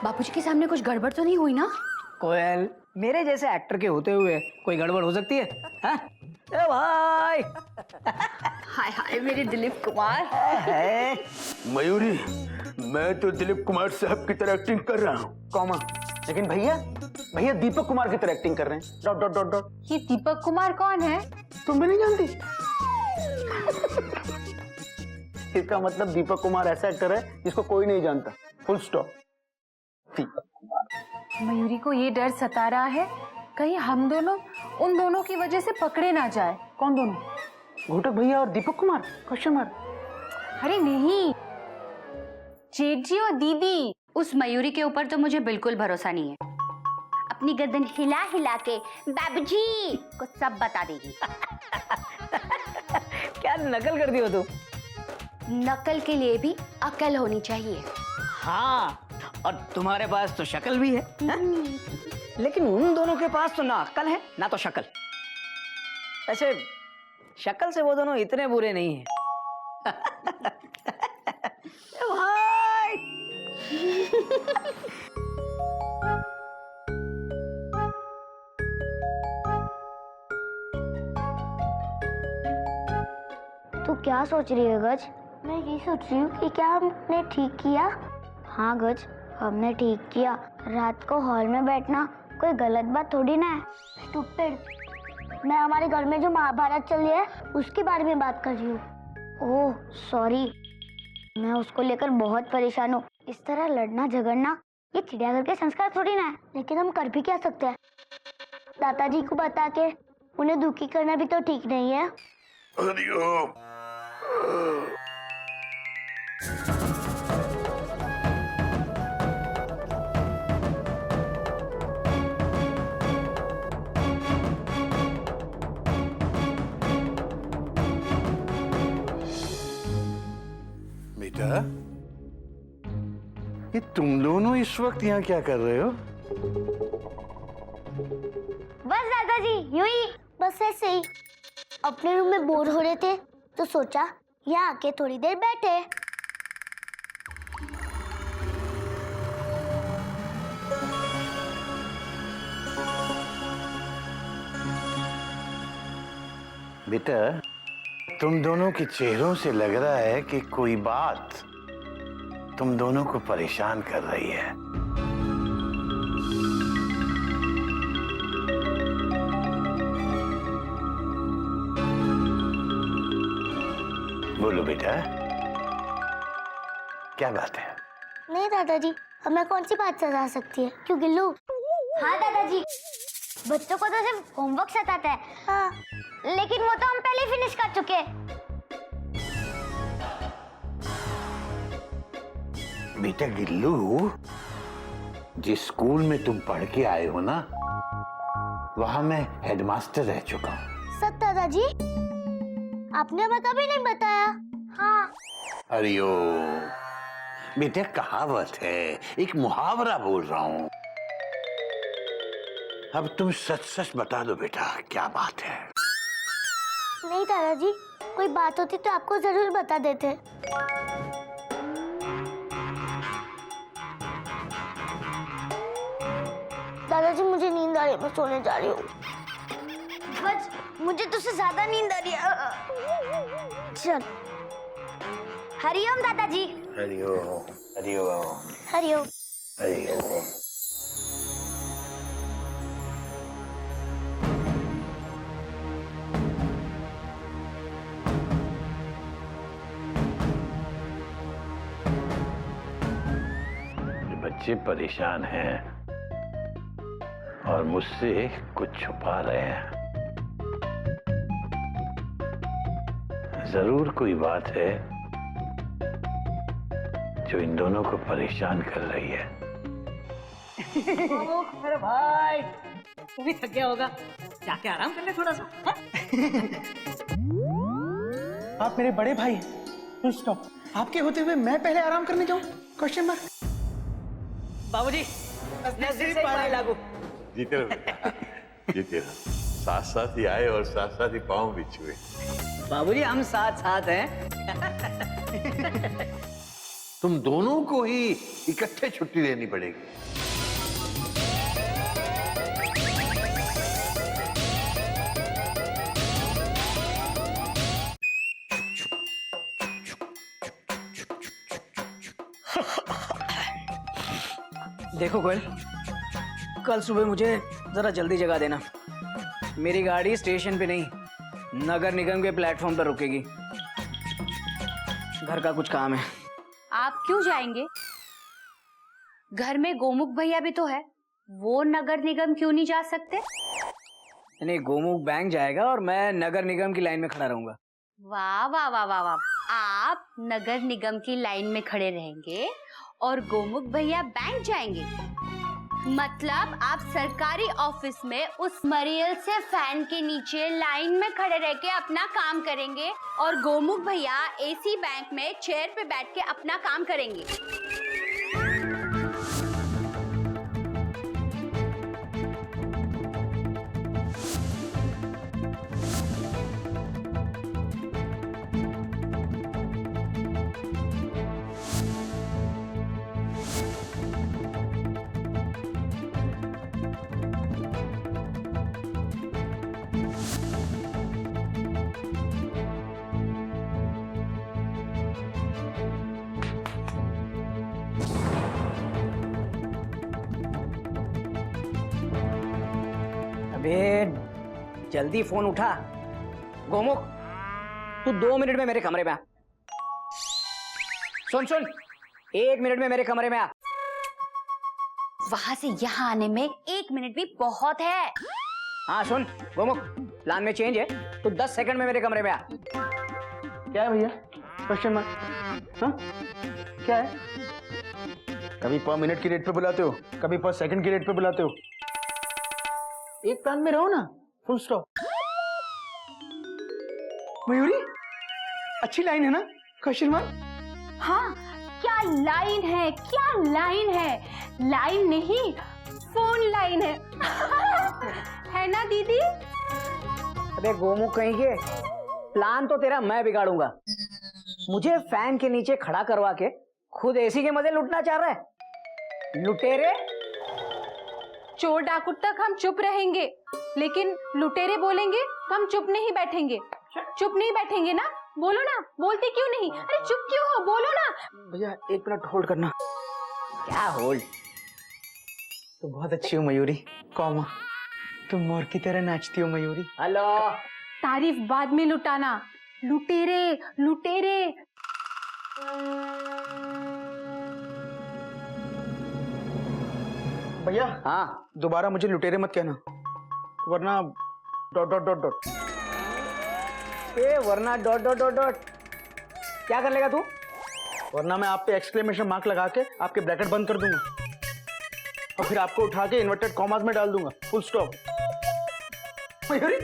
बापूजी के सामने कुछ गड़बड़ तो नहीं हुई ना? कोयल, मेरे जैसे एक्टर के होते हुए कोई गड़बड़ हो सकती है? हाँ? ए भाई। हाय हाय मेरे दिलीप कुमार। मयूरी, मैं तो दिलीप कुमार साहब की तरह एक्टिंग कर रहा हूँ, कॉमा। लेकिन भैया दीपक कुमार की तरह एक्टिंग कर रहे हैं, डॉट डॉट डॉट डॉट। ये दीपक कुमार कौन है? तुम भी नहीं जानती? इसका मतलब दीपक कुमार ऐसा एक्टर है जिसको कोई नहीं जानता, फुल स्टॉप। दीपक कुमार। मयूरी को ये डर सता रहा है कहीं हम दोनों उन दोनों की वजह से पकड़े ना जाए। कौन दोनों? घोटक भैया और दीपक कुमार? Question mark. अरे नहीं, जेठ जी और दीदी। उस मयूरी के ऊपर तो मुझे बिल्कुल भरोसा नहीं है। अपनी गर्दन हिला हिला के बाबूजी को सब बता देगी। क्या नकल कर दी हो तुम? नकल के लिए भी अकल होनी चाहिए। हाँ, और तुम्हारे पास तो शक्ल भी है, लेकिन उन दोनों के पास तो ना अक्ल है ना तो शक्ल। वैसे शक्ल से वो दोनों इतने बुरे नहीं हैं। भाई। तू क्या सोच रही है गज? मैं ये सोच रही हूँ कि क्या हमने ठीक किया? हाँ गज, हमने ठीक किया। रात को हॉल में बैठना कोई गलत बात थोड़ी ना है। स्टूपिड, मैं हमारे घर में जो महाभारत चल रही है उसके बारे में बात कर रही हूँ। ओह सॉरी, मैं उसको लेकर बहुत परेशान हूँ। इस तरह लड़ना झगड़ना ये चिड़ियाघर के संस्कार थोड़ी ना है। लेकिन हम कर भी क्या सकते हैं? दादाजी को बता के उन्हें दुखी करना भी तो ठीक नहीं है। हरिओम। बेटा, ये तुम दोनों इस वक्त यहाँ क्या कर रहे हो? बस दादाजी यूं ही, बस ऐसे ही। अपने रूम में बोर हो रहे थे तो सोचा यहाँ आके थोड़ी देर बैठे। बेटा, तुम दोनों के चेहरों से लग रहा है कि कोई बात तुम दोनों को परेशान कर रही है। बोलो बेटा, क्या बात है? नहीं दादाजी, हमें कौन सी बात सता सकती है? क्यों गिल्लू? हाँ दादाजी, बच्चों को तो सिर्फ होमवर्क सताता है। हाँ, लेकिन वो तो हम पहले फिनिश कर चुके हैं। बेटा गिल्लू, जिस स्कूल में तुम पढ़ के आए हो ना, वहां मैं हेडमास्टर रह चुका हूँ। सच दादाजी? आपने हमें कभी नहीं बताया। हाँ। अरियो, बेटा कहावत है, एक मुहावरा बोल रहा हूँ। अब तुम सच सच बता दो बेटा, क्या बात है? नहीं दादाजी, कोई बात होती तो आपको जरूर बता देते। दादाजी मुझे नींद आ रही है, मैं सोने जा रही हूँ। बस मुझे तुझसे ज्यादा नींद आ रही है। चल। हरिओम दादाजी। हरिओम हरिओम हरिओम हरिओम। बच्चे परेशान हैं और मुझसे कुछ छुपा रहे हैं। जरूर कोई बात है जो इन दोनों को परेशान कर रही है। अरे भाई, तू भी थक गया होगा, जाके आराम कर ले थोड़ा सा। आप मेरे बड़े भाई हैं, फुल स्टॉप। आपके होते हुए मैं पहले आराम करने जाऊं? Question mark. बाबूजी, नजदीक से पानी लागू। जीते रहो बेटा, जीते रहो। साथ साथ ही आए और साथ साथ ही पाँव भी छुए। बाबूजी हम साथ साथ हैं। तुम दोनों को ही इकट्ठे छुट्टी लेनी पड़ेगी। देखो गोयल, कल सुबह मुझे जरा जल्दी जगा देना। मेरी गाड़ी स्टेशन पे नहीं, नगर निगम के प्लेटफॉर्म पर रुकेगी। घर का कुछ काम है। आप क्यों जाएंगे? घर में गोमुख भैया भी तो है, वो नगर निगम क्यों नहीं जा सकते? नहीं, गोमुख बैंक जाएगा और मैं नगर निगम की लाइन में खड़ा रहूंगा। वाह वाह वाह वाह वाह, आप नगर निगम की लाइन में खड़े रहेंगे और गोमुख भैया बैंक जाएंगे। मतलब आप सरकारी ऑफिस में उस मरियल से फैन के नीचे लाइन में खड़े रह के अपना काम करेंगे और गोमुख भैया एसी बैंक में चेयर पे बैठ के अपना काम करेंगे। अबे जल्दी फोन उठा। गोमुख, तू 2 मिनट में मेरे कमरे में आ। सुन, 1 मिनट में मेरे कमरे में आ। वहां से यहाँ आने में 1 मिनट भी बहुत है। हाँ सुन गोमुख, प्लान में चेंज है, तू 10 सेकंड में मेरे कमरे में आ। क्या है भैया? Question mark? हाँ क्या है? कभी पर मिनट की रेट पे बुलाते हो, कभी पर सेकंड की रेट पे बुलाते हो। एक प्लान में रहो ना, फुल स्टॉप। मयूरी, अच्छी लाइन है ना? Question mark? हाँ, क्या लाइन है, क्या लाइन है। लाइन नहीं, फोन लाइन है। है ना दीदी? अबे गोमुख कहीं के, प्लान तो तेरा मैं बिगाड़ूंगा। मुझे फैन के नीचे खड़ा करवा के खुद एसी के मजे लुटना चाह रहा है। लुटेरे। चोर डाकू तक हम चुप रहेंगे, लेकिन लुटेरे बोलेंगे तो हम चुप नहीं बैठेंगे। चुप नहीं बैठेंगे ना? बोलो ना, बोलते क्यों नहीं? अरे चुप क्यों हो, बोलो ना। भैया 1 मिनट होल्ड करना। क्या होल्ड? तो बहुत अच्छी हो मयूरी, कौमा तुम मोर की तरह नाचती हो मयूरी। हेलो। तारीफ बाद में लुटाना। लुटेरे लुटेरे। भैया हाँ, दोबारा मुझे लुटेरे मत कहना, वरना डॉट डॉट डॉट डॉट। वरना डॉट डॉट डॉट डॉट क्या कर लेगा तू? वरना मैं आप पे एक्सक्लेमेशन मार्क लगा के आपके ब्रैकेट बंद कर दूंगा और फिर आपको उठा के इन्वर्टेड कॉमास में डाल दूंगा, फुल स्टॉप। मयूरी,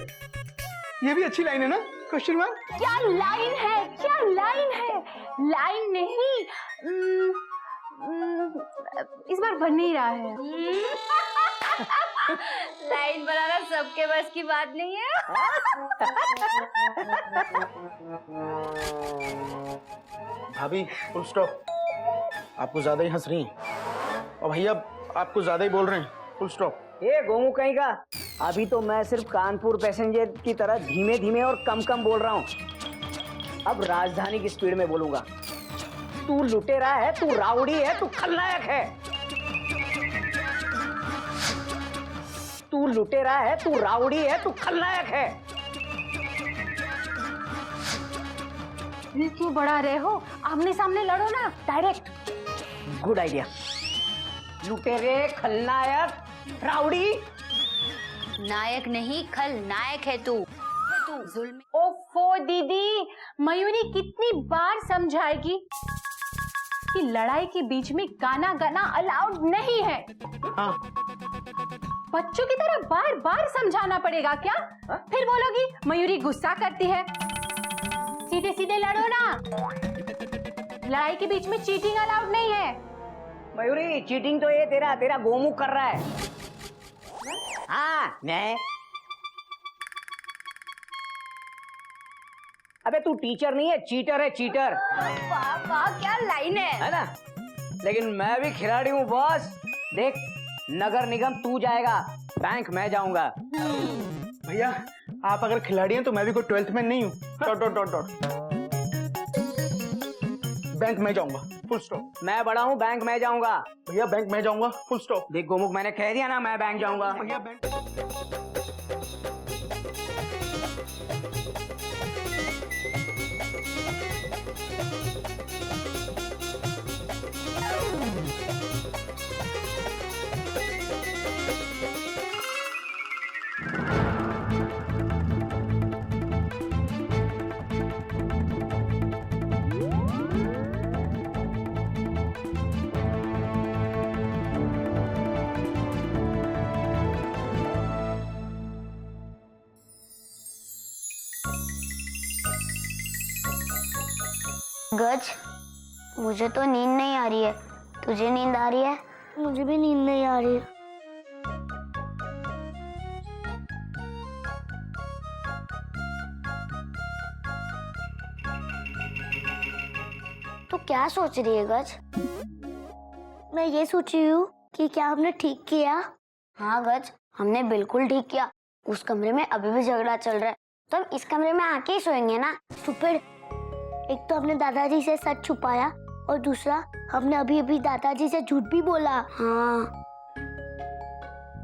ये भी अच्छी लाइन है ना? Question mark? क्या लाइन है, क्या लाइन है। लाइन नहीं, इस बार बन नहीं रहा है। लाइन बनाना सबके बस की बात नहीं है। भाभी फुल स्टॉप। आपको ज्यादा ही हंस रही हैं और भैया आपको ज्यादा ही बोल रहे हैं, फुल स्टॉप। गोमुख कहीं का, अभी तो मैं सिर्फ कानपुर पैसेंजर की तरह धीमे धीमे और कम कम बोल रहा हूँ। अब राजधानी की स्पीड में बोलूंगा। तू लुटेरा है, तू राउडी है, तू खलनायक है। तू लुटेरा है, तू राउडी है, तू खलनायक है। दिल क्यों बढ़ा रहे हो? आमने सामने लड़ो ना, डायरेक्ट। Good idea. लुटेरे, खलनायक, राउडी। नायक नहीं, खलनायक है तू। जुल्म। ओफो दीदी, मयूरी कितनी बार समझाएगी कि लड़ाई के बीच में गाना गाना अलाउड नहीं है। हाँ बच्चों की तरह बार बार समझाना पड़ेगा क्या? फिर बोलोगी मयूरी गुस्सा करती है। सीधे सीधे लड़ो ना। लड़ाई के बीच में चीटिंग अलाउड नहीं है। मयूरी, चीटिंग तो ये तेरा गोमुख कर रहा है। हाँ, मैं अबे तू टीचर नहीं है, चीटर है, चीटर, वाह वाह क्या लाइन है ना? लेकिन मैं भी खिलाड़ी हूँ बॉस। देख, नगर निगम तू जाएगा, बैंक मैं जाऊंगा। भैया आप अगर खिलाड़ी हैं तो मैं भी कोई 12th में नहीं हूँ। Dot dot dot dot. Bank मैं जाऊंगा, फुल स्टॉप। मैं बड़ा हूँ, बैंक मैं जाऊंगा। भैया बैंक मैं जाऊंगा, फुल स्टॉप। देख गोमुख, मैंने कह दिया ना, मैं बैंक जाऊंगा। भैया बैंक। गज, मुझे तो नींद नहीं आ रही है। तुझे नींद आ रही है? मुझे भी नींद नहीं आ रही है। तो क्या सोच रही है गज? मैं ये सोच रही हूँ कि क्या हमने ठीक किया? हाँ गज, हमने बिल्कुल ठीक किया। उस कमरे में अभी भी झगड़ा चल रहा है, तो हम इस कमरे में आके ही सोएंगे ना। सुपर, एक तो हमने दादाजी से सच छुपाया और दूसरा हमने अभी अभी दादाजी से झूठ भी बोला। हाँ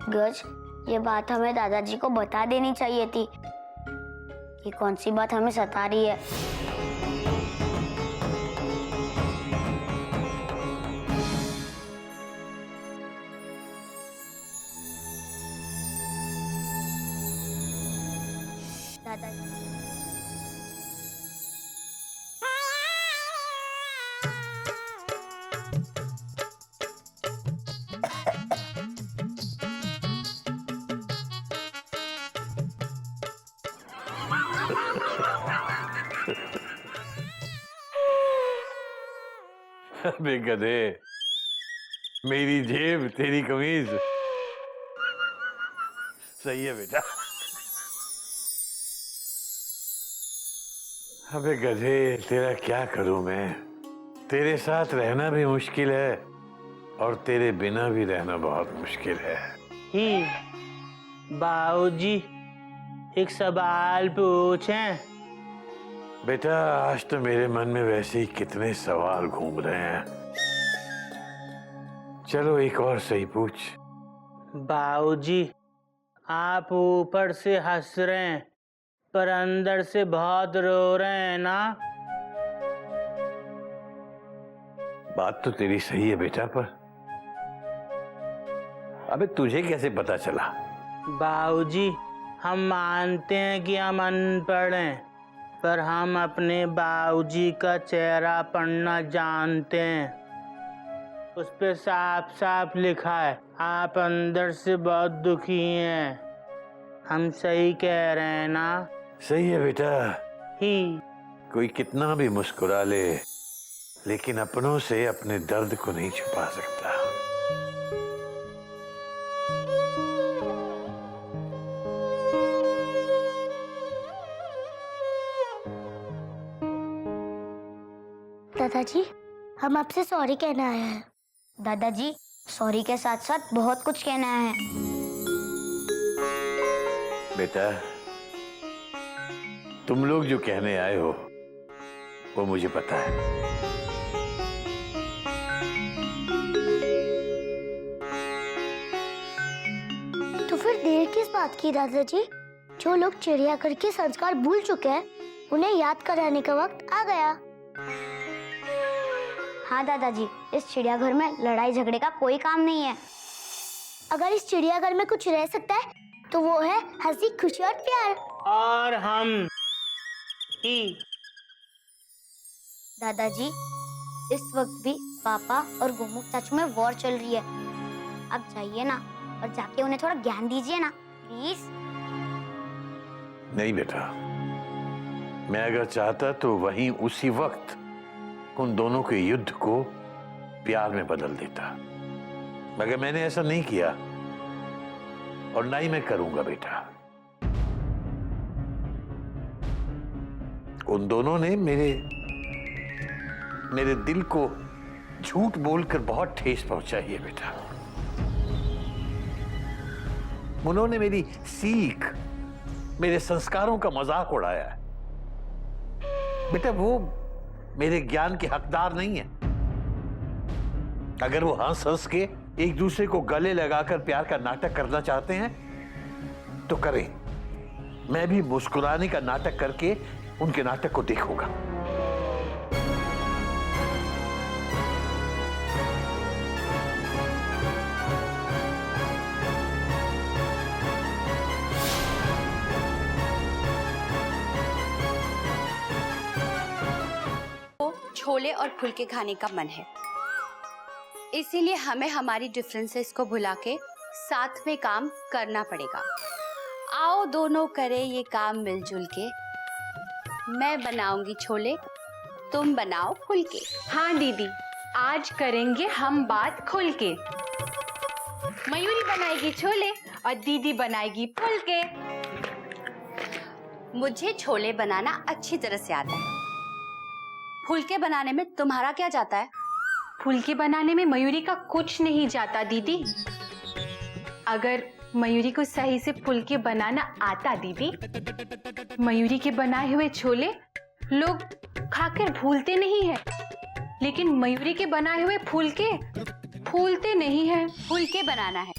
गज, ये बात हमें दादाजी को बता देनी चाहिए थी कि कौन सी बात हमें सता रही है। दादाजी, अबे गधे, मेरी जेब तेरी कमीज। सही है बेटा। अबे गधे, तेरा क्या करूं मैं? तेरे साथ रहना भी मुश्किल है और तेरे बिना भी रहना बहुत मुश्किल है। ही बाबूजी, एक सवाल पूछें? बेटा, आज तो मेरे मन में वैसे ही कितने सवाल घूम रहे हैं। चलो एक और सही पूछ। बाबूजी, आप ऊपर से हंस रहे हैं पर अंदर से बहुत रो रहे हैं ना? बात तो तेरी सही है बेटा, पर अबे तुझे कैसे पता चला? बाबूजी, हम मानते हैं कि हम अनपढ़ हैं, पर हम अपने बाबूजी का चेहरा पढ़ना जानते हैं। उस पे साफ साफ लिखा है, आप अंदर से बहुत दुखी हैं। हम सही कह रहे हैं ना? सही है बेटा। ही कोई कितना भी मुस्कुरा ले, लेकिन अपनों से अपने दर्द को नहीं छुपा सकता। दादाजी, हम आपसे सॉरी कहना आए हैं। दादाजी, सॉरी के साथ साथ बहुत कुछ कहना है। बेटा, तुम लोग जो कहने आए हो वो मुझे पता है। तो फिर देर किस बात की दादाजी? जो लोग चिड़ियाघर के संस्कार भूल चुके हैं, उन्हें याद कराने का वक्त आ गया। हाँ दादाजी, इस चिड़ियाघर में लड़ाई झगड़े का कोई काम नहीं है। अगर इस चिड़ियाघर में कुछ रह सकता है तो वो है हंसी, खुशी और प्यार। और हम ही। दादाजी, इस वक्त भी पापा और गोमुख चाचू में वॉर चल रही है। अब जाइए ना और जाके उन्हें थोड़ा ज्ञान दीजिए ना, प्लीज। नहीं बेटा, मैं अगर चाहता तो वहीं उसी वक्त उन दोनों के युद्ध को प्यार में बदल देता, मगर मैंने ऐसा नहीं किया और ना ही मैं करूंगा बेटा। उन दोनों ने मेरे दिल को झूठ बोलकर बहुत ठेस पहुंचाई है बेटा। उन्होंने मेरी सीख, मेरे संस्कारों का मजाक उड़ाया है। बेटा वो मेरे ज्ञान के हकदार नहीं है। अगर वो हंस हंस के एक दूसरे को गले लगाकर प्यार का नाटक करना चाहते हैं तो करें। मैं भी मुस्कुराने का नाटक करके उनके नाटक को देखूंगा। छोले और फुलके खाने का मन है, इसीलिए हमें हमारी डिफरेंसेस को भुला के साथ में काम करना पड़ेगा। आओ दोनों करें ये काम मिलजुल के। मैं बनाऊंगी छोले, तुम बनाओ फुलके। हाँ दीदी, आज करेंगे हम बात खुल के। मयूरी बनाएगी छोले और दीदी बनाएगी फुलके। मुझे छोले बनाना अच्छी तरह से आता है, फुलके बनाने में तुम्हारा क्या जाता है? फुलके बनाने में मयूरी का कुछ नहीं जाता दीदी। अगर मयूरी को सही से फुलके बनाना आता दीदी, मयूरी के बनाए हुए छोले लोग खाकर भूलते नहीं है, लेकिन मयूरी के बनाए हुए फुलके फूलते नहीं है। फुलके बनाना है,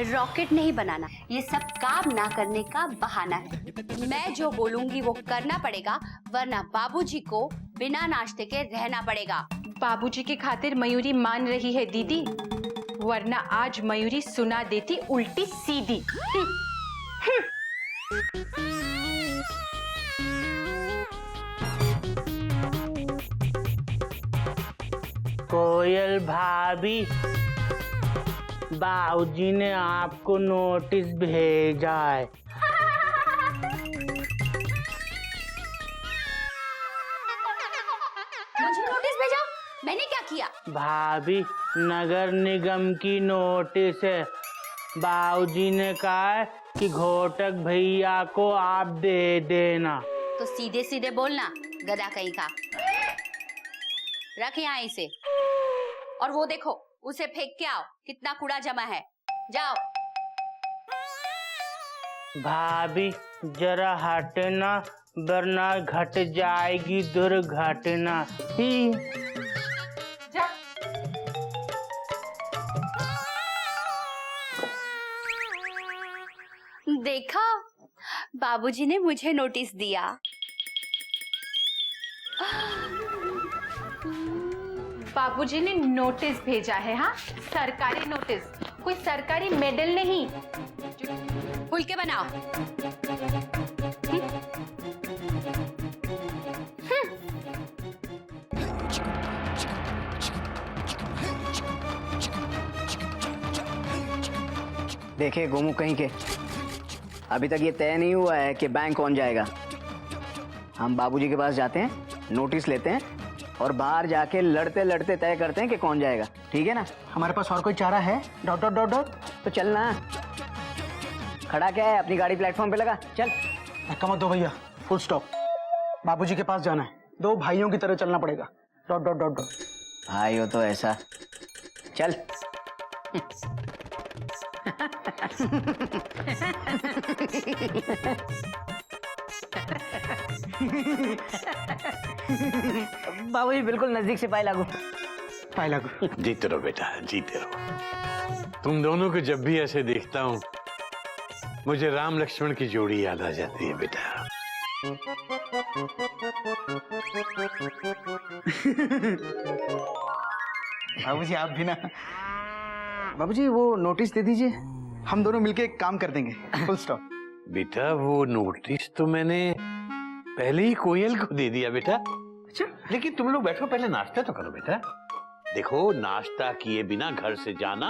रॉकेट नहीं बनाना। ये सब काम ना करने का बहाना है। मैं जो बोलूंगी वो करना पड़ेगा, वरना बाबूजी को बिना नाश्ते के रहना पड़ेगा। बाबूजी की खातिर मयूरी मान रही है दीदी, वरना आज मयूरी सुना देती उल्टी सीधी। कोयल भाभी, बाबूजी ने आपको नोटिस भेजा है। मुझे नोटिस भेजा? मैंने क्या किया? भाभी, नगर निगम की नोटिस है। बाबूजी ने कहा है कि घोटक भैया को आप दे देना। तो सीधे सीधे बोलना, गधा कहीं का। रख यहाँ इसे, और वो देखो उसे फेंक के आओ, कितना कूड़ा जमा है। जाओ। भाभी जरा हटना, वरना घट जाएगी दुर्घटना। ही जा। देखा, बाबूजी ने मुझे नोटिस दिया। बाबूजी ने नोटिस भेजा है। हाँ, सरकारी नोटिस, कोई सरकारी मेडल नहीं। फुलके बनाओ। देखे गोमू कहीं के, अभी तक ये तय नहीं हुआ है कि बैंक कौन जाएगा। हम बाबूजी के पास जाते हैं, नोटिस लेते हैं और बाहर जाके लड़ते लड़ते तय करते हैं कि कौन जाएगा। ठीक है ना? हमारे पास और कोई चारा है? Dot dot dot dot. तो चल ना, खड़ा क्या है, अपनी गाड़ी प्लेटफॉर्म पे लगा, चल। धक्का मत दो भैया, फुल स्टॉप। बाबूजी के पास जाना है, दो भाइयों की तरह चलना पड़ेगा। Dot dot dot dot. भाई हो तो ऐसा, चल। बाबूजी बिल्कुल नजदीक से पाए लागू। पाए लागू। जीते रहो बेटा, जीते रहो। तुम दोनों को जब भी ऐसे देखता हूँ मुझे राम लक्ष्मण की जोड़ी याद आ जाती है बेटा। बाबूजी आप भी ना। बाबूजी वो नोटिस दे दीजिए, हम दोनों मिलके एक काम कर देंगे। Full stop. बेटा वो नोटिस तो मैंने पहले ही कोयल को दे दिया बेटा। अच्छा, लेकिन तुम लोग बैठो, पहले नाश्ता तो करो बेटा। देखो, नाश्ता किए बिना घर से जाना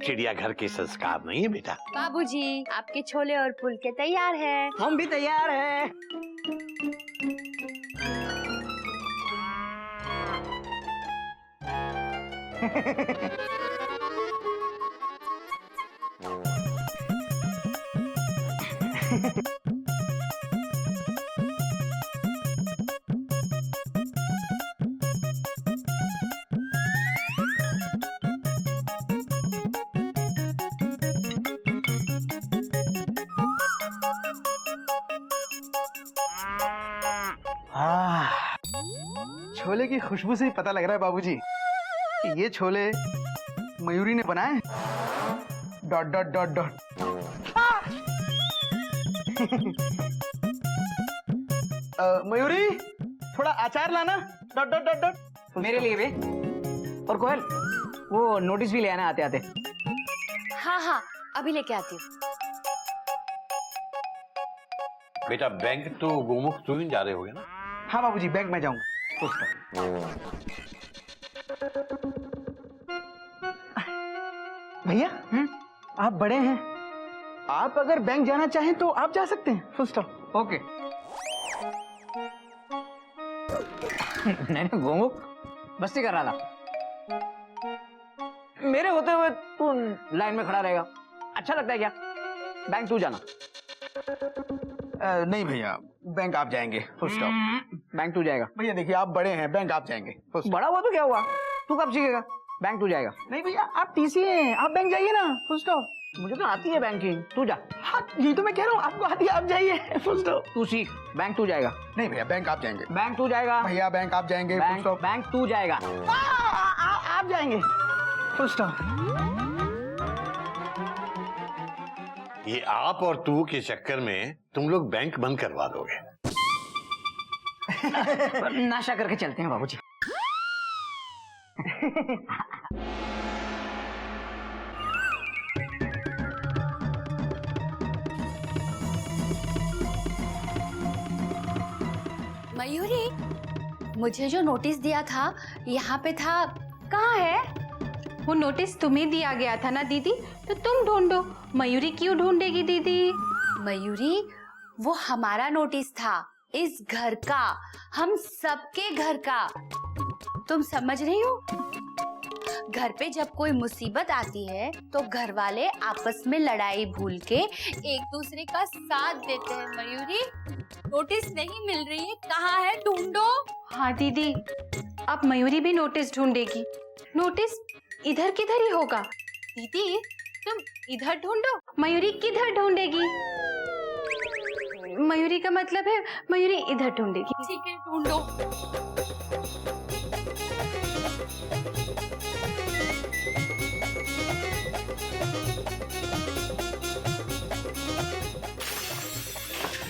चिड़ियाघर के संस्कार नहीं है बेटा। बाबूजी, आपके छोले और फुलके तैयार हैं। हम भी तैयार हैं। छोले की खुशबू से ही पता लग रहा है बाबूजी कि ये छोले मयूरी ने बनाए। Dot dot dot dot. Mayuri थोड़ा अचार लाना। Dot dot dot dot. मेरे लिए भी। और कोयल, वो नोटिस भी ले आना आते आते। हाँ हाँ, अभी लेके आती हूँ। बेटा बैंक तो गोमुख तू ही जा रहे होगे ना? हाँ बाबूजी, बैंक में जाऊंगा। भैया आप बड़े हैं, आप अगर बैंक जाना चाहें तो आप जा सकते हैं। Full stop. ओके। नहीं गोमुख मस्ती कर रहा था। मेरे होते हुए तू लाइन में खड़ा रहेगा, अच्छा लगता है क्या? बैंक तू जाना। नहीं भैया, बैंक आप जाएंगे। Full stop. बैंक तू जाएगा। भैया देखिए, आप बड़े हैं, बैंक आप जाएंगे। full stop। बड़ा हुआ तो क्या हुआ, तू कब सीखेगा? बैंक तू जाएगा। नहीं भैया, आप टीसी हैं, आप बैंक जाइए ना। Full stop. मुझे तो आती है बैंकिंग, तू जा। हाँ ये तो मैं कह रहा हूँ, आपको आती है, आप जाइए। Full stop. तू सीख, बैंक तू जाएगा। नहीं भैया, बैंक आप जाएंगे। बैंक तू जाएगा। भैया बैंक आप जाएंगे। Full stop. बैंक तू जाएगा। आप जाएंगे। Full stop. ये आप और तू के चक्कर में तुम लोग बैंक बंद करवा दोगे। नाशा करके चलते हैं बाबूजी। मयूरी, मुझे जो नोटिस दिया था यहाँ पे था, कहाँ है? वो नोटिस तुम्हें दिया गया था ना दीदी, तो तुम ढूंढो। मयूरी क्यों ढूंढेगी दीदी? मयूरी, वो हमारा नोटिस था, इस घर का, हम सबके घर का। तुम समझ रही हो? घर पे जब कोई मुसीबत आती है तो घर वाले आपस में लड़ाई भूल के एक दूसरे का साथ देते हैं। मयूरी, नोटिस नहीं मिल रही है, कहाँ है? ढूंढो। हाँ दीदी, अब मयूरी भी नोटिस ढूंढेगी। नोटिस इधर किधर ही होगा। दीदी तुम इधर ढूंढो, मयूरी किधर ढूंढेगी? मयूरी का मतलब है मयूरी इधर ढूंढेगी। ठीक है, ढूंढो।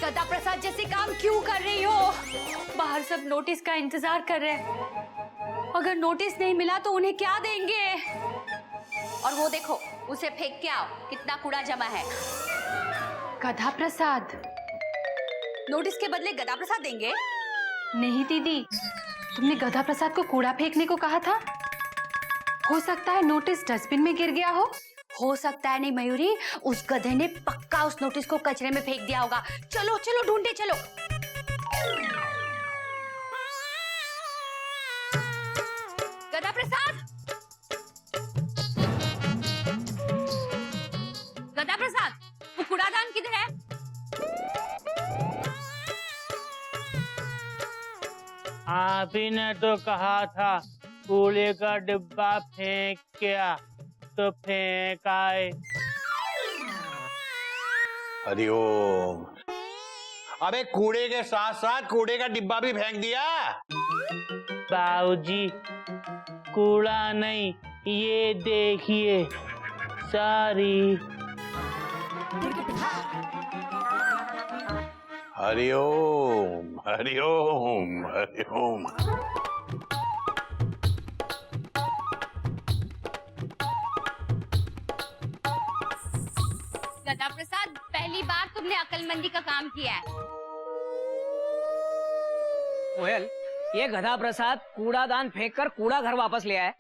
गदा प्रसाद जैसे काम क्यों कर रही हो? बाहर सब नोटिस का इंतजार कर रहे हैं। अगर नोटिस नहीं मिला तो उन्हें क्या देंगे? और वो देखो, उसे फेंक के आओ, कितना कूड़ा जमा है। गधा प्रसाद? नोटिस के बदले गदा प्रसाद देंगे? नहीं दीदी, तुमने गधा प्रसाद को कूड़ा फेंकने को कहा था। हो सकता है नोटिस डस्टबिन में गिर गया हो सकता है नहीं मयूरी, उस गधे ने पक्का उस नोटिस को कचरे में फेंक दिया होगा। चलो चलो ढूंढे चलो। गदा प्रसाद, गदा प्रसाद, वो कूड़ादान किधर है? आप ही ने तो कहा था कूड़े का डिब्बा फेंक के आ, तो फेंक आए। हरिओम। अबे कूड़े के साथ साथ कूड़े का डिब्बा भी फेंक दिया। बाबूजी, कूड़ा नहीं, ये देखिए, सॉरी। हरिओम हरिओम हरिओम। गदा प्रसाद, पहली बार तुमने अक्लमंदी का काम किया है। कोयल, ये गधा प्रसाद कूड़ादान फेंककर कूड़ा घर वापस ले आया।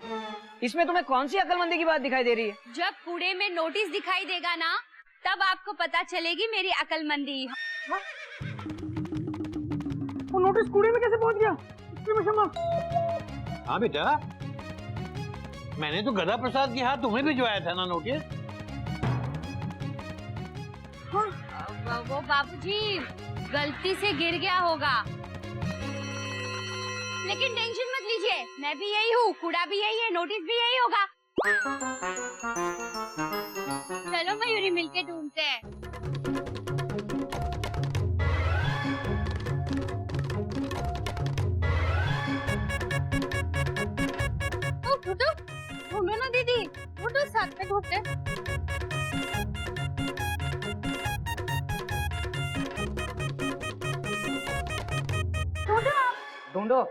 इसमें तुम्हें कौन सी अक्लमंदी की बात दिखाई दे रही है? जब कूड़े में नोटिस दिखाई देगा ना, तब आपको पता चलेगी मेरी अक्लमंदी। वो नोटिस कूड़े में कैसे पहुंच गया? हाँ बेटा, मैंने तो गधा प्रसाद के हाथ तुम्हें भिजवाया था ना नोटिस। वो बाबूजी गलती से गिर गया होगा, लेकिन टेंशन मत लीजिए, मैं भी यही हूँ, कूड़ा भी यही है, नोटिस भी यही होगा। चलो मयूरी, मिलके ढूंढते हैं। ढूंढते। ढूंढो आप। ढूंढो।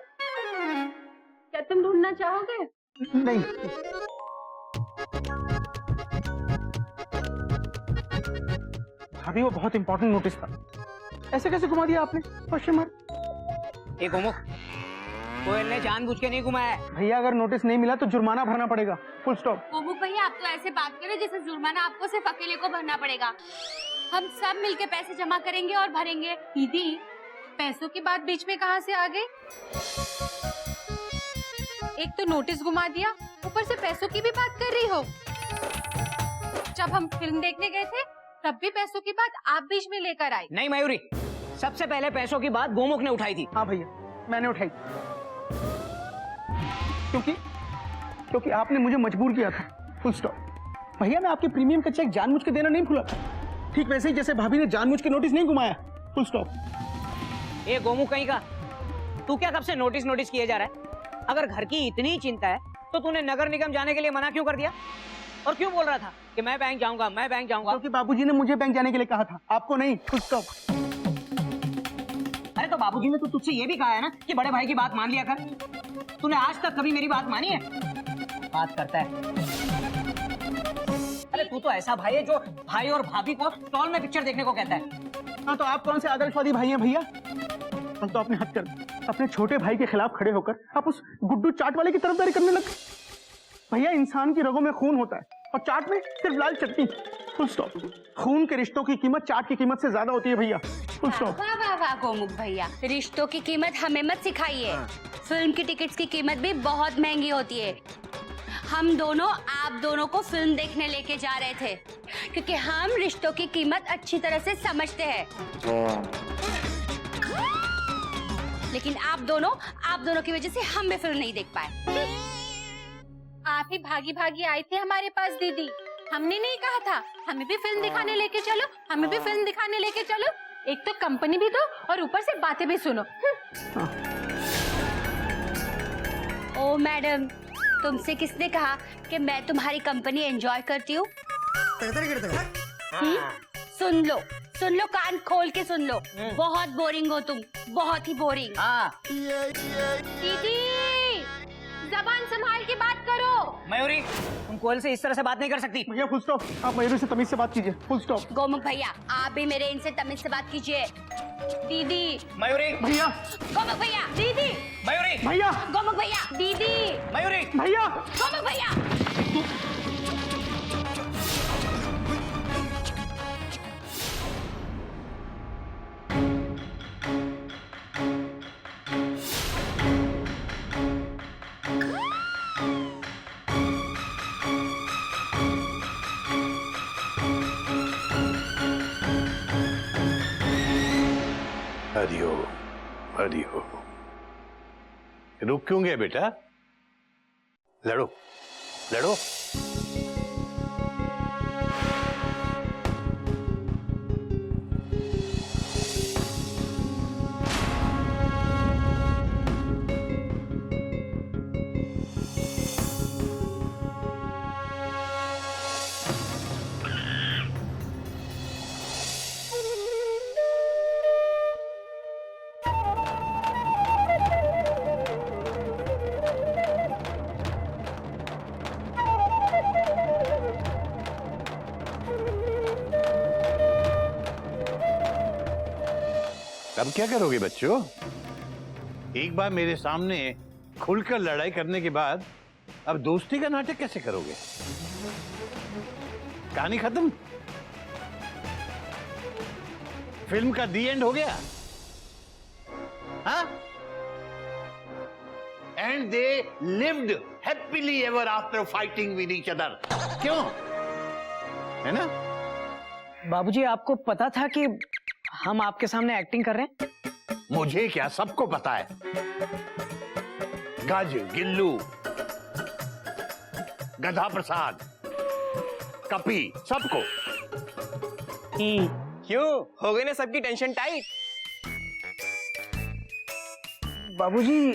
क्या तुम ढूंढना चाहोगे? नहीं, अभी वो बहुत इंपॉर्टेंट नोटिस था। ऐसे कैसे घुमा दिया आपने? Question mark. एक गोमुख, कोयल ने जानबूझ के नहीं घुमाया है। भैया अगर नोटिस नहीं मिला तो जुर्माना भरना पड़ेगा, फुल स्टॉप। गोमुख भैया, आप तो ऐसे बात करें जैसे जुर्माना आपको सिर्फ अकेले को भरना पड़ेगा। हम सब मिलके पैसे जमा करेंगे और भरेंगे। दीदी, पैसों की बात बीच में कहाँ से आ गई? एक तो नोटिस घुमा दिया, ऊपर से पैसों की भी बात कर रही हो। जब हम फिल्म देखने गए थे तब भी पैसों की बात आप बीच में लेकर आई। नहीं मयूरी, सबसे पहले पैसों की बात गोमुख ने उठाई थी। हाँ भैया, मैंने उठाई क्योंकि आपने मुझे मजबूर किया था, फुल स्टॉप। भैया मैं आपके प्रीमियम का चेक जानबूझ के देना नहीं भूला था, ठीक वैसे ही जैसे भाभी ने जानबूझ के नोटिस नहीं घुमाया, फुल स्टॉप। ये गोमुख कहीं का, तू क्या कब से नोटिस किए जा रहा है? अगर घर की इतनी चिंता है तो तूने नगर निगम जाने के लिए मना क्यों कर दिया? और क्यों बोल रहा था कि मैं बैंक जाऊंगा, मैं बैंक जाऊंगा? क्योंकि बाबूजी ने मुझे बैंक जाने के लिए कहा था, आपको नहीं, फुल स्टॉप। अरे तो बाबूजी ने तो तुझसे ये भी कहा है ना कि बड़े भाई की बात मान लिया कर। तूने आज तक कभी मेरी बात मानी है? बात करता है। अरे तू तो ऐसा भाई है जो भाई और भाभी को स्टॉल में पिक्चर देखने को कहता है। हाँ तो आप कौन से आदर्शवादी भाई हैं भैया? हम तो अपने हद कर अपने छोटे भाई के खिलाफ खड़े होकर आप उस गुड्डू चाट वाले की तरफदारी करने लगे। भैया इंसान की रगों में खून होता है और चाट में सिर्फ लाल चटनी, फुल स्टॉप। खून के रिश्तों की कीमत चाट की कीमत से ज्यादा होती है भैया, फुल स्टॉप। वाह वाह वाह गोमुख भैया, रिश्तों की कीमत हमें मत सिखाइए। फिल्म की टिकट्स की कीमत भी बहुत महंगी होती है। हम दोनों आप दोनों को फिल्म देखने लेके जा रहे थे क्योंकि हम रिश्तों की कीमत अच्छी तरह से समझते हैं। लेकिन आप दोनों की वजह से हम भी फिल्म नहीं देख पाए। आप ही भागी भागी आई थी हमारे पास दीदी। हमने नहीं कहा था हमें भी फिल्म दिखाने लेके चलो, हमें भी फिल्म दिखाने लेके चलो। एक तो कंपनी भी दो और ऊपर से बातें भी सुनो। ओ मैडम, तुमसे किसने कहा कि मैं तुम्हारी कंपनी एंजॉय करती हूँ? सुन लो, कान खोल के सुन लो। बहुत बोरिंग हो तुम, बहुत ही बोरिंग। दीदी, जबान संभाल के बात करो। मयूरी, तुम कोयल से इस तरह से बात नहीं कर सकती। भैया फुल स्टॉप, आप मयूरी से तमीज से बात कीजिए, फुल स्टॉप। गोमुख भैया, आप भी मेरे इनसे तमीज से बात कीजिए। दीदी, मयूरी, भैया, गोमुख भैया, दीदी, मयूरी, भैया, गोमुख भैया, दीदी, मयूरी, भैया, गोमुख भैया। हरिओम, हरिओम। रुक क्यों गए बेटा? लड़ो, लड़ो। अब क्या करोगे बच्चों? एक बार मेरे सामने खुलकर लड़ाई करने के बाद अब दोस्ती का नाटक कैसे करोगे? कहानी खत्म? फिल्म का दी एंड हो गया? हाँ? And they lived happily ever after fighting with each other. क्यों? है ना? बाबूजी, आपको पता था कि हम आपके सामने एक्टिंग कर रहे हैं? मुझे क्या, सबको पता है। गज, गिल्लू, गधा प्रसाद, कपी, सबको। क्यों हो गई ना सबकी टेंशन टाइट? बाबूजी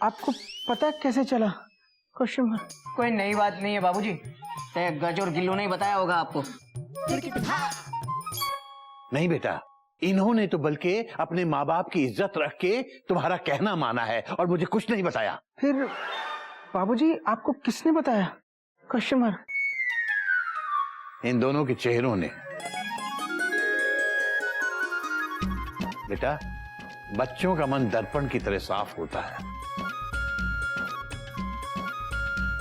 आपको पता कैसे चला? Question mark. कोई नई बात नहीं है बाबूजी। लगता है गज और गिल्लू ने बताया होगा आपको। नहीं बेटा, इन्होंने तो बल्कि अपने माँ बाप की इज्जत रख के तुम्हारा कहना माना है और मुझे कुछ नहीं बताया। फिर बाबूजी आपको किसने बताया? Question mark. इन दोनों के चेहरों ने। बेटा, बच्चों का मन दर्पण की तरह साफ होता है,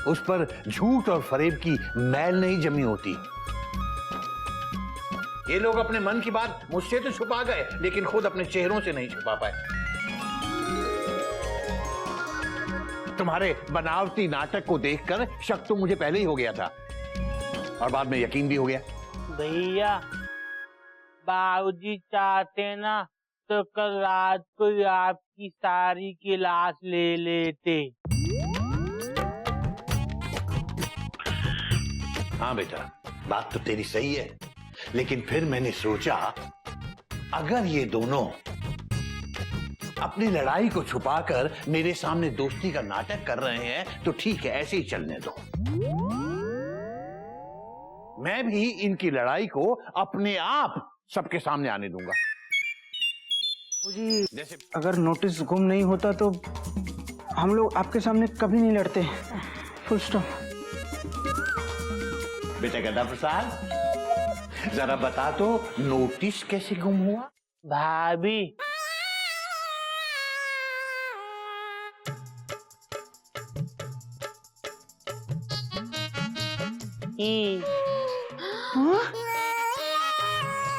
उस पर झूठ और फरेब की मैल नहीं जमी होती। ये लोग अपने मन की बात मुझसे तो छुपा गए, लेकिन खुद अपने चेहरों से नहीं छुपा पाए। तुम्हारे बनावटी नाटक को देखकर शक तो मुझे पहले ही हो गया था और बाद में यकीन भी हो गया। भैया, बाबूजी चाहते ना तो कल रात को ही आपकी सारी क्लास ले लेते। हाँ बेटा, बात तो तेरी सही है, लेकिन फिर मैंने सोचा अगर ये दोनों अपनी लड़ाई को छुपाकर मेरे सामने दोस्ती का नाटक कर रहे हैं तो ठीक है, ऐसे ही चलने दो। मैं भी इनकी लड़ाई को अपने आप सबके सामने आने दूंगा। जी, जैसे अगर नोटिस गुम नहीं होता तो हम लोग आपके सामने कभी नहीं लड़ते। Full stop. बेटा गदा प्रसाद, जरा बता तो नोटिस कैसे गुम हुआ? भाभी,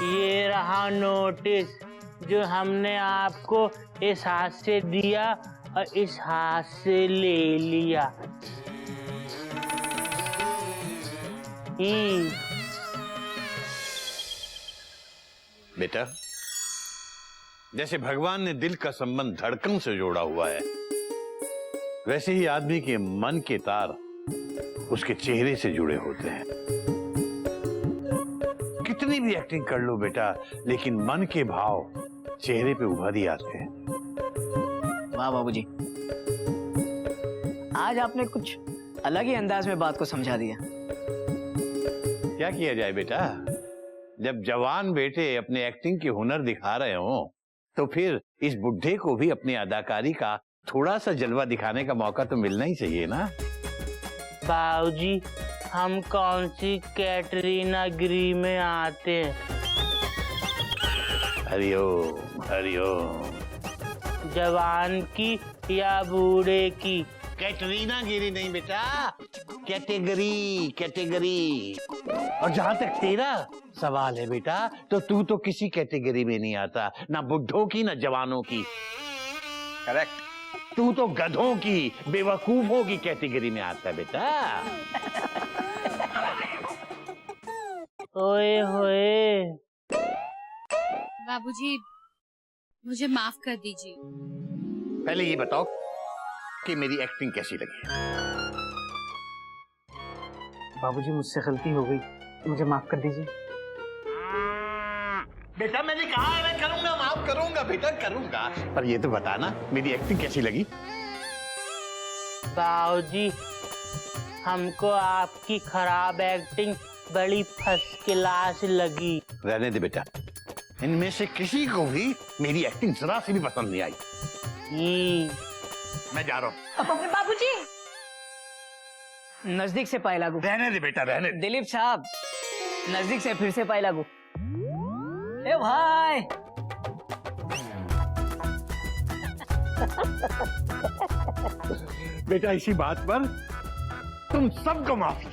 ये रहा नोटिस जो हमने आपको इस हाथ से दिया और इस हाथ से ले लिया। बेटा, जैसे भगवान ने दिल का संबंध धड़कन से जोड़ा हुआ है, वैसे ही आदमी के मन के तार उसके चेहरे से जुड़े होते हैं। कितनी भी एक्टिंग कर लो बेटा, लेकिन मन के भाव चेहरे पे उभर ही आते हैं। वाह बाबूजी, आज आपने कुछ अलग ही अंदाज में बात को समझा दिया। क्या किया जाए बेटा, जब जवान बेटे अपने एक्टिंग के हुनर दिखा रहे हो तो फिर इस बुढ़े को भी अपनी अदाकारी का थोड़ा सा जलवा दिखाने का मौका तो मिलना ही चाहिए ना। बाबूजी, हम कौन सी कैटरीना गिरी में आते हैं? हरिओम हरिओम। जवान की या बूढ़े की? कैटरीना गिरी नहीं बेटा, कैटेगरी कैटेगरी। और जहां तक तेरा सवाल है बेटा, तो तू तो किसी कैटेगरी में नहीं आता, ना बुढ़ों की ना जवानों की। करेक्ट। तू तो गधों की, बेवकूफों की कैटेगरी में आता है बेटा। ओए होए। बाबूजी, मुझे माफ कर दीजिए। पहले ये बताओ कि मेरी एक्टिंग कैसी लगी? बाबूजी, मुझसे गलती हो गई, मुझे माफ कर दीजिए। बेटा मैंने कहा है मैं करूंगा, माफ करूंगा बेटा, करूंगा। पर ये तो बताना मेरी एक्टिंग कैसी लगी? बाबूजी, हमको आपकी खराब एक्टिंग बड़ी फर्स्ट क्लास लगी। रहने दे बेटा, इनमें से किसी को भी मेरी एक्टिंग जरा सी भी पसंद नहीं आई। मैं जा रहा हूँ। बाबूजी, नजदीक से पाए लागू। रहने दे बेटा, रहने दे। दिलीप साहब, नजदीक से फिर से पाए लागू। ए भाई। बेटा इसी बात पर तुम सबको माफी।